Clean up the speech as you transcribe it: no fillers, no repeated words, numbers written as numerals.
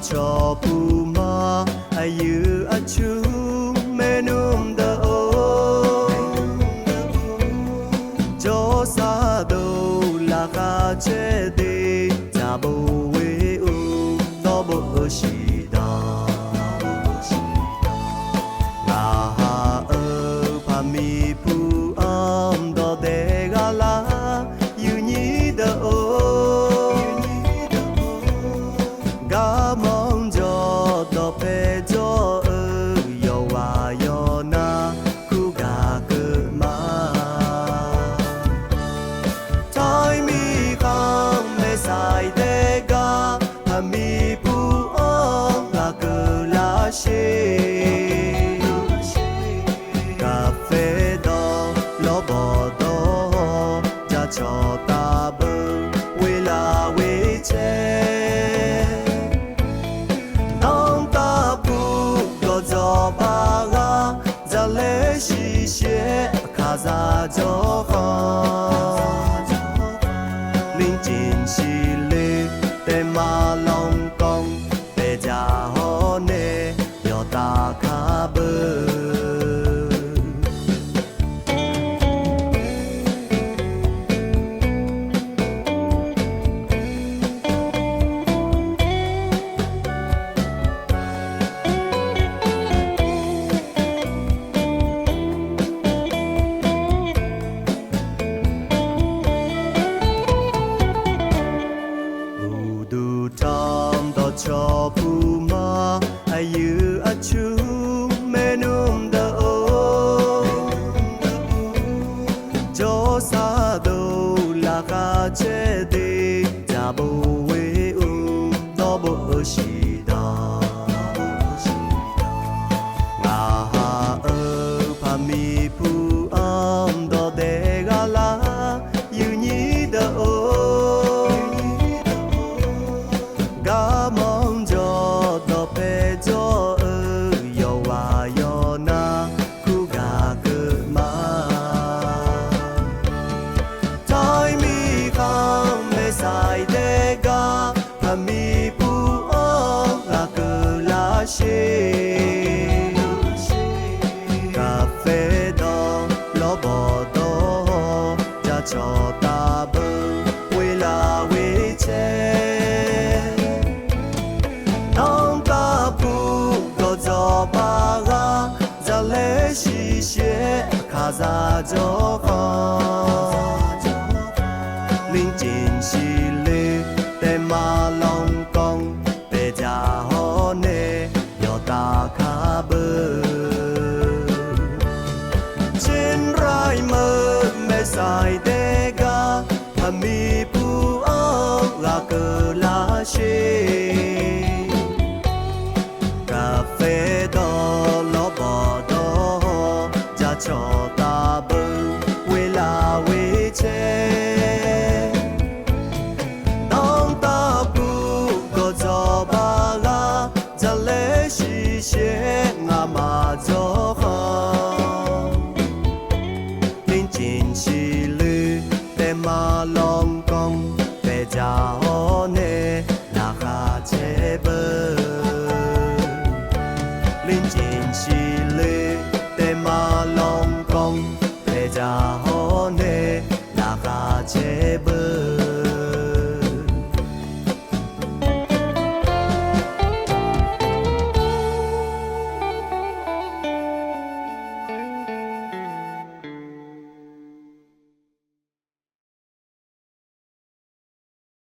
cho pu ma ayu achu menum da o cho sa do la ka che de ja bo we u do bo shi da la ha pa mi pu am do de ga la yu ni da o mong cho to pe cho yo wa yo na ku ga cơ ma tai mi khang me sai de ga ha mi pu ong ga cơ la she cà phê đó lo bò đó cha cho ta bơ we la we che cho ba ga za le shi xie kha za cho kho linh chín xi le te ma long kong te ja ho ne yo ta kha bơ cho pu ma ayu achu menum da o cho sa do la ka che de ja bo we u do bo shi da nga ha pa mi pu am do de ga la yu ni da o ga mong cho to pe cho yo wa yo na ku ga cơ ma tai mi khang me sai de ga ha mi pu o ga cơ la she cà phê đó lo bò đó cha cho ta bơ we la we che cho ba ga za le shi xie kha za cho kho linh chín xi le te ma long kong te ja ho ne yo ta kha bơ trên rai mơ me sai de ga ha mi pu o ga cơ la she cà phê đó lo bò đó cha cho ta bơ we la we che tông ta pu có cho ba ga cha lê shi xie nga ma cho kho linh chín xi lư te ma long kong te cha